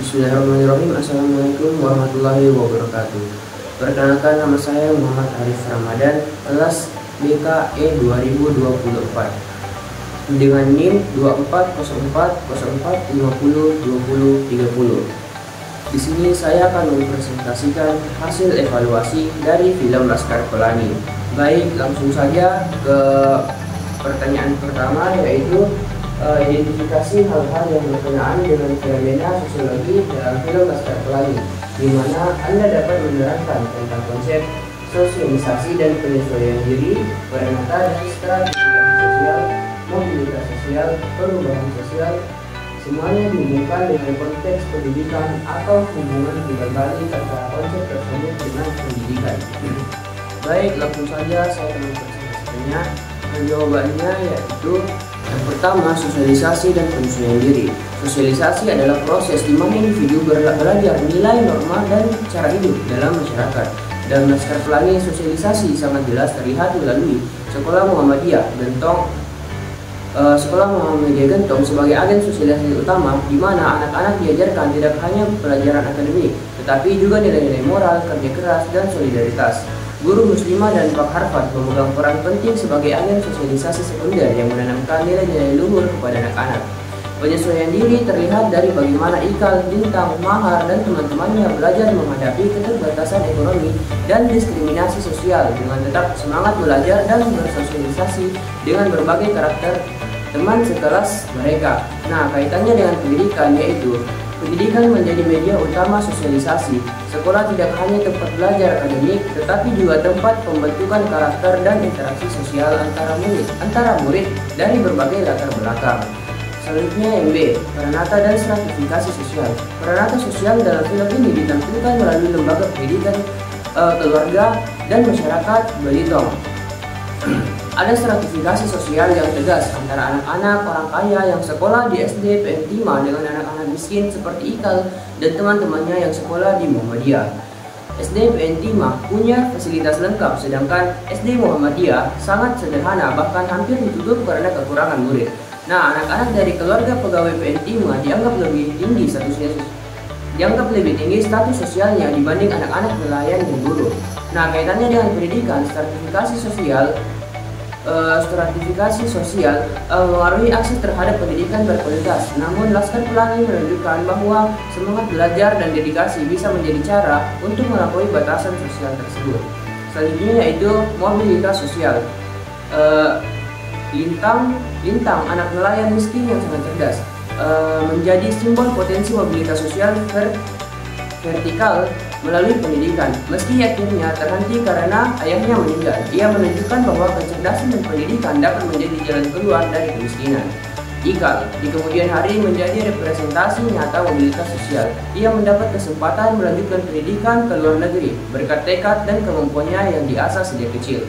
Bismillahirrahmanirrahim. Assalamualaikum warahmatullahi wabarakatuh. Perkenalkan, nama saya Muhammad Arif Ramadan, kelas BKE 2024 dengan NIM 240404502030. Di sini saya akan mempresentasikan hasil evaluasi dari film Laskar Pelangi. Baik, langsung saja ke pertanyaan pertama, yaitu identifikasi hal-hal yang berkenaan dengan fenomena sosiologi dalam film Laskar Pelangi, di mana Anda dapat menerangkan tentang konsep sosialisasi dan penyesuaian diri, peranata dan stratifikasi sosial, mobilitas sosial, perubahan sosial. Semuanya dihubungkan dengan konteks pendidikan atau hubungan timbal-balik antara konsep tersebut dengan pendidikan. Baik, langsung saja saya akan mempresentasikannya. Jawabannya yaitu yang pertama, sosialisasi dan penyesuaian diri. Sosialisasi adalah proses di mana individu belajar nilai, norma, dan cara hidup dalam masyarakat. Dalam Laskar Pelangi, sosialisasi sangat jelas terlihat melalui Sekolah Muhammadiyah Gentong sebagai agen sosialisasi utama, di mana anak-anak diajarkan tidak hanya pelajaran akademik, tetapi juga nilai-nilai moral, kerja keras, dan solidaritas. Guru Muslimah dan Pak Harfad memegang peran penting sebagai agen sosialisasi sekunder yang menanamkan nilai-nilai luhur kepada anak-anak. Penyesuaian diri terlihat dari bagaimana Ikal, Bintang, Mahar, dan teman-temannya belajar menghadapi keterbatasan ekonomi dan diskriminasi sosial dengan tetap semangat belajar dan bersosialisasi dengan berbagai karakter teman sekelas mereka. Nah, kaitannya dengan pendidikan, yaitu pendidikan menjadi media utama sosialisasi. Sekolah tidak hanya tempat belajar akademik, tetapi juga tempat pembentukan karakter dan interaksi sosial antara murid dari berbagai latar belakang. Selanjutnya yang B, peranata dan stratifikasi sosial. Peranata sosial dalam film ini ditampilkan melalui lembaga pendidikan, keluarga, dan masyarakat Belitung. Ada stratifikasi sosial yang tegas antara anak-anak orang kaya yang sekolah di SD PN Timah dengan anak-anak miskin seperti Ikal dan teman-temannya yang sekolah di Muhammadiyah. SD PN Timah punya fasilitas lengkap, sedangkan SD Muhammadiyah sangat sederhana, bahkan hampir ditutup karena kekurangan murid. Nah, anak-anak dari keluarga pegawai PN Timah dianggap lebih tinggi status sosialnya dibanding anak-anak nelayan dan buruh. Nah, kaitannya dengan pendidikan, stratifikasi sosial mengaruhi aksi terhadap pendidikan berkualitas. Namun Laskar Pelangi menunjukkan bahwa semangat belajar dan dedikasi bisa menjadi cara untuk melampaui batasan sosial tersebut. Selanjutnya yaitu mobilitas sosial. Lintang, anak nelayan miskin yang sangat cerdas, menjadi simbol potensi mobilitas sosial vertikal melalui pendidikan. Meski akhirnya terhenti karena ayahnya meninggal, ia menunjukkan bahwa kecerdasan dan pendidikan dapat menjadi jalan keluar dari kemiskinan. Ikal di kemudian hari menjadi representasi nyata mobilitas sosial. Ia mendapat kesempatan melanjutkan pendidikan ke luar negeri berkat tekad dan kemampuannya yang diasah sejak kecil.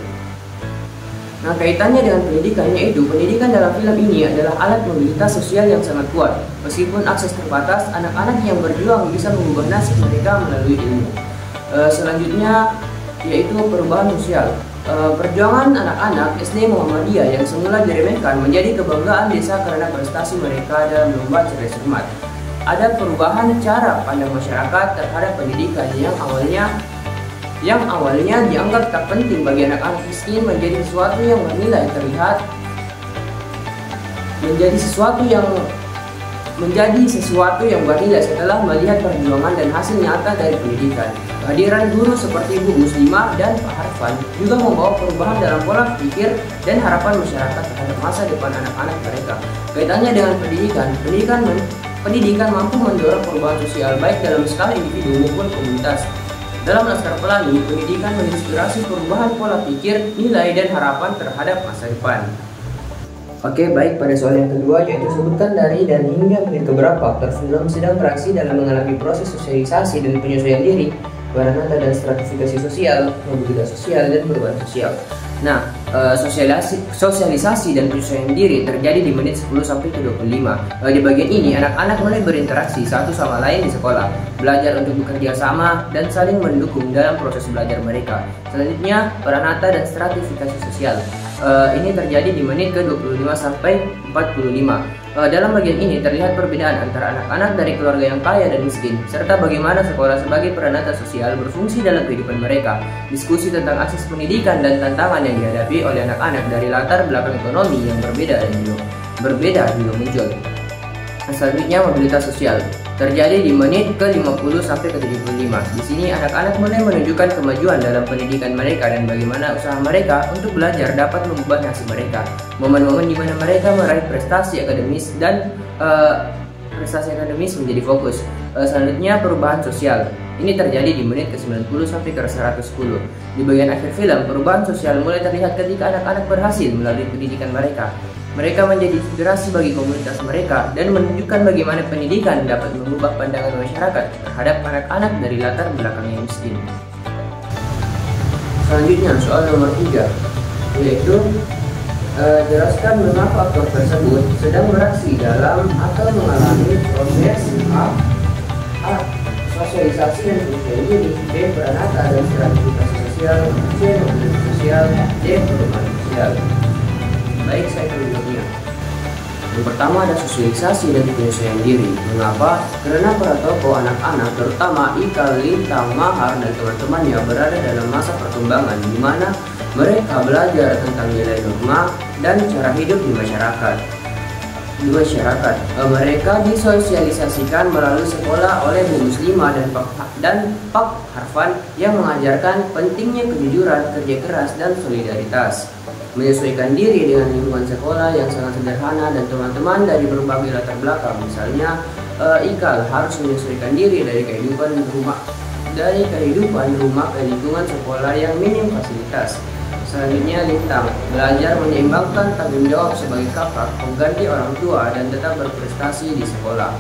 Nah, kaitannya dengan pendidikannya itu, pendidikan dalam film ini adalah alat mobilitas sosial yang sangat kuat. Meskipun akses terbatas, anak-anak yang berjuang bisa mengubah nasib mereka melalui ilmu. Selanjutnya yaitu perubahan sosial. Perjuangan anak-anak SD Muhammadiyah yang semula diremehkan menjadi kebanggaan desa karena prestasi mereka dalam lomba cerdas cermat. Ada perubahan cara pandang masyarakat terhadap pendidikan yang awalnya dianggap tak penting bagi anak-anak miskin menjadi sesuatu yang bernilai setelah melihat perjuangan dan hasil nyata dari pendidikan. Kehadiran guru seperti Bu Muslimah dan Pak Harfan juga membawa perubahan dalam pola pikir dan harapan masyarakat terhadap masa depan anak-anak mereka. Kaitannya dengan pendidikan mampu mendorong perubahan sosial baik dalam skala individu maupun komunitas. Dalam Laskar Pelangi, pendidikan menginspirasi perubahan pola pikir, nilai, dan harapan terhadap masa depan. Oke, baik, pada soal yang kedua, yaitu sebutkan dari dan hingga menit keberapa aktor film sedang beraksi dalam mengalami proses sosialisasi dan penyesuaian diri, peranata dan stratifikasi sosial, mobilitas sosial, dan perubahan sosial. Nah, sosialisasi dan penyesuaian diri terjadi di menit 10 sampai ke 25. Di bagian ini anak-anak mulai berinteraksi satu sama lain di sekolah, belajar untuk bekerja sama dan saling mendukung dalam proses belajar mereka. Selanjutnya, peranata dan stratifikasi sosial. Ini terjadi di menit ke 25 sampai 45. Dalam bagian ini terlihat perbedaan antara anak-anak dari keluarga yang kaya dan miskin, serta bagaimana sekolah sebagai peranata sosial berfungsi dalam kehidupan mereka. Diskusi tentang akses pendidikan dan tantangan yang dihadapi oleh anak-anak dari latar belakang ekonomi yang berbeda juga muncul. Selanjutnya, mobilitas sosial terjadi di menit ke-50 sampai ke-75. Di sini anak-anak mulai menunjukkan kemajuan dalam pendidikan mereka dan bagaimana usaha mereka untuk belajar dapat mengubah nasib mereka. Momen-momen di mana mereka meraih prestasi akademis menjadi fokus. Selanjutnya, perubahan sosial. Ini terjadi di menit ke-90 sampai ke-110. Di bagian akhir film, perubahan sosial mulai terlihat ketika anak-anak berhasil melalui pendidikan mereka. Mereka menjadi inspirasi bagi komunitas mereka dan menunjukkan bagaimana pendidikan dapat mengubah pandangan masyarakat terhadap anak-anak dari latar belakang yang miskin. Selanjutnya, soal nomor 3, yaitu jelaskan mengapa aktor tersebut sedang beraksi dalam atau mengalami proses A. Sosialisasi dan pendidikan diri, B. Peranata dan stratifikasi sosial, C. mobilitas sosial, D. perubahan sosial. Baik, saya akan menjawabnya. Yang pertama ada sosialisasi dan penyesuaian diri. Mengapa? Karena para tokoh anak-anak, terutama Ika, Lintang, Mahar, dan teman-temannya berada dalam masa perkembangan di mana mereka belajar tentang nilai norma dan cara hidup di masyarakat. Mereka disosialisasikan melalui sekolah oleh Bu Muslimah dan Pak Harfan yang mengajarkan pentingnya kejujuran, kerja keras, dan solidaritas. Menyesuaikan diri dengan lingkungan sekolah yang sangat sederhana dan teman-teman dari berbagai latar belakang. Misalnya, Ikal harus menyesuaikan diri dari kehidupan rumah ke lingkungan sekolah yang minim fasilitas. Selanjutnya, Lintang belajar menyeimbangkan tanggung jawab sebagai kakak, pengganti orang tua, dan tetap berprestasi di sekolah.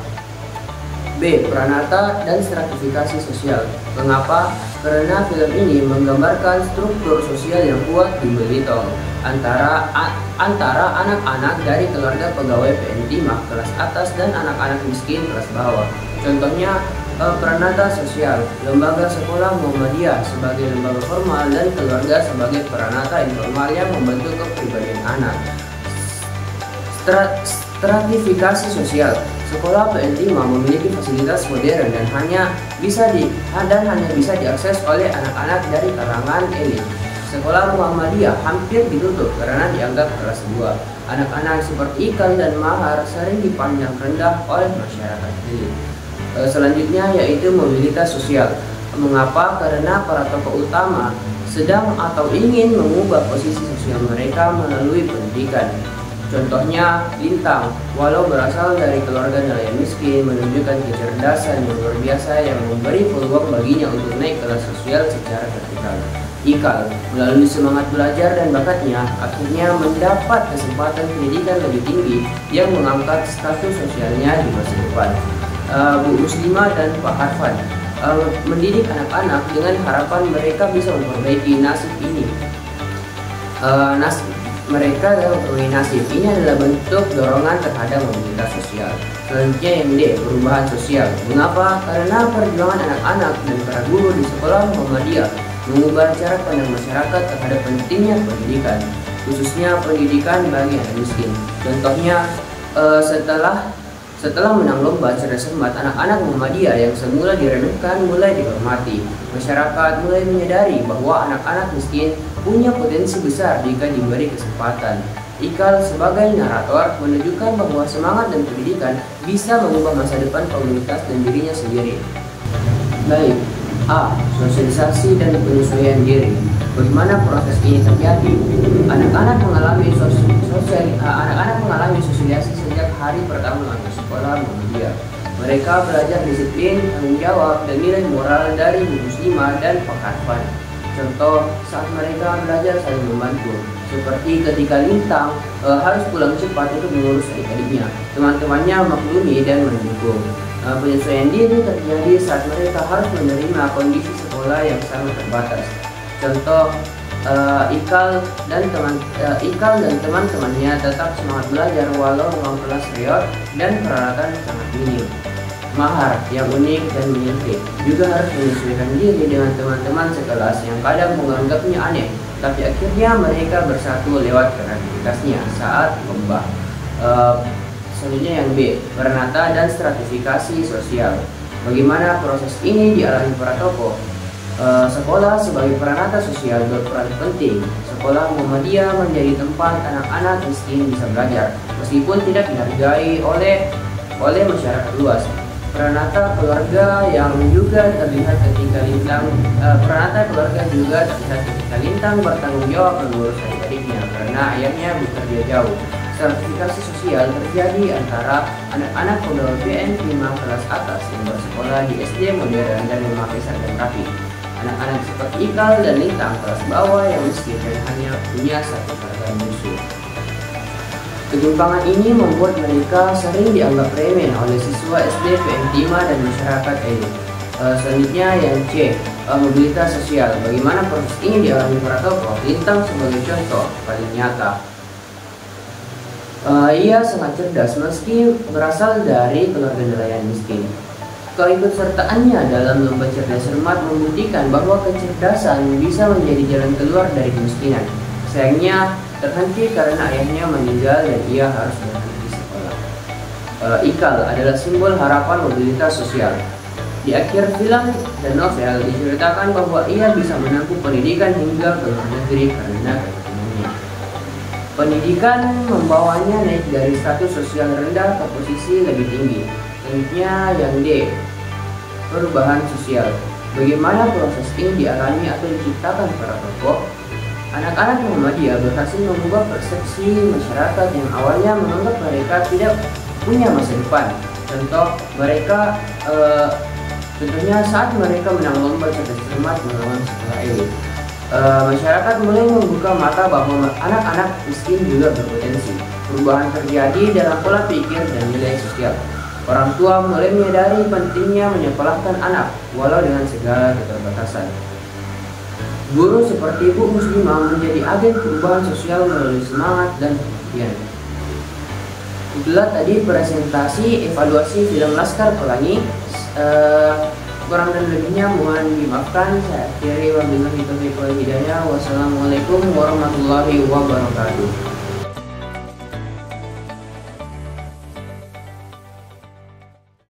B. Peranata dan stratifikasi sosial. Mengapa? Karena film ini menggambarkan struktur sosial yang kuat di Belitung antara anak-anak dari keluarga pegawai PN Timah kelas atas dan anak-anak miskin kelas bawah. Contohnya, peranata sosial, lembaga sekolah Muhammadiyah sebagai lembaga formal dan keluarga sebagai peranata informal yang membentuk kepribadian anak. Stratifikasi sosial. Sekolah PN Timah memiliki fasilitas modern dan hanya bisa diakses oleh anak-anak dari kalangan elit. Sekolah Muhammadiyah hampir ditutup karena dianggap kelas 2. Anak-anak seperti Ikan dan Mahar sering dipandang rendah oleh masyarakat elit. Selanjutnya yaitu mobilitas sosial. Mengapa? Karena para tokoh utama sedang atau ingin mengubah posisi sosial mereka melalui pendidikan. Contohnya, Lintang, walau berasal dari keluarga nelayan miskin, menunjukkan kecerdasan yang luar biasa yang memberi peluang baginya untuk naik kelas sosial secara vertikal. Ikal, melalui semangat belajar dan bakatnya, akhirnya mendapat kesempatan pendidikan lebih tinggi yang mengangkat status sosialnya di masa depan. Bu Muslimah dan Pak Harfan mendidik anak-anak dengan harapan mereka bisa memperbaiki nasib ini. Mereka dalam memperbaiki nasib ini adalah bentuk dorongan terhadap mobilitas sosial. Selanjutnya yang D, perubahan sosial. Mengapa? Karena perjuangan anak-anak dan para guru di sekolah Muhammadiyah mengubah cara pandang masyarakat terhadap pentingnya pendidikan, khususnya pendidikan bagi anak miskin. Contohnya, setelah menang lomba cerdas cermat, anak-anak Muhammadiyah yang semula diremehkan mulai dihormati. Masyarakat mulai menyadari bahwa anak-anak miskin punya potensi besar jika diberi kesempatan. Ikal sebagai narator menunjukkan bahwa semangat dan pendidikan bisa mengubah masa depan komunitas dan dirinya sendiri. Baik, A. Sosialisasi dan penyesuaian diri. Bagaimana proses ini terjadi? Anak-anak mengalami sosialisasi sejak hari pertama masuk sekolah Muhammadiyah. Mereka belajar disiplin, tanggung jawab, dan nilai moral dari Bu Muslimah dan Pak Harfan. Contoh, saat mereka belajar saling membantu, seperti ketika Lintang harus pulang cepat untuk mengurus adik-adiknya. Teman-temannya maklumi dan mendukung. Penyesuaian diri terjadi saat mereka harus menerima kondisi sekolah yang sangat terbatas. Contoh, Ikal dan teman-temannya tetap semangat belajar walau ruang kelas reot dan peralatan sangat minim. Mahar yang unik dan menyempit juga harus menyesuaikan diri dengan teman-teman sekelas yang kadang menganggapnya aneh, tapi akhirnya mereka bersatu lewat kreativitasnya saat lomba. Selanjutnya yang B, peranata dan stratifikasi sosial. Bagaimana proses ini dialami para tokoh? Sekolah sebagai peranata sosial berperan penting. Sekolah Muhammadiyah menjadi tempat anak-anak miskin bisa belajar, meskipun tidak dihargai oleh masyarakat luas. Peranata keluarga yang juga terlihat ketika Lintang bertanggung jawab mengurus adik-adiknya karena ayahnya bekerja jauh. Sertifikasi sosial terjadi antara anak-anak pegawai PN 5 kelas atas yang bersekolah di SD modern dan memakai seragam rapi. Anak-anak seperti Ikal dan Lintang kelas bawah yang miskin dan hanya punya satu seragam musuh. Ketimpangan ini membuat mereka sering dianggap remeh oleh siswa SD PN 5 dan masyarakat elit. Selanjutnya yang C, mobilitas sosial. Bagaimana proses ini dialami para tokoh? Lintang sebagai contoh paling nyata. Ia sangat cerdas meski berasal dari keluarga nelayan miskin. Keikutsertaannya dalam lomba cerdas cermat membuktikan bahwa kecerdasan bisa menjadi jalan keluar dari kemiskinan. Sayangnya terhenti karena ayahnya meninggal dan ia harus berhenti sekolah. Ikal adalah simbol harapan mobilitas sosial. Di akhir film dan novel diceritakan bahwa ia bisa menempuh pendidikan hingga ke luar negeri karena keyakinannya. Pendidikan membawanya naik dari status sosial rendah ke posisi lebih tinggi. Selanjutnya yang D, perubahan sosial. Bagaimana proses ini dialami atau diciptakan para tokoh? Anak-anak Muhammadiyah berhasil mengubah persepsi masyarakat yang awalnya menganggap mereka tidak punya masa depan. Contohnya saat mereka menang lomba cerdas cermat melawan sekolah elit. Masyarakat mulai membuka mata bahwa anak-anak miskin juga berpotensi. Perubahan terjadi dalam pola pikir dan nilai sosial. Orang tua mulai menyadari pentingnya menyekolahkan anak walau dengan segala keterbatasan. Guru seperti Bu Muslimah menjadi agen perubahan sosial melalui semangat dan pengabdian. Itulah tadi presentasi evaluasi film Laskar Pelangi. Kurang dan lebihnya mohon dimaafkan. Saya akhiri wabillahi taufiq wal hidayah. Wassalamualaikum warahmatullahi wabarakatuh.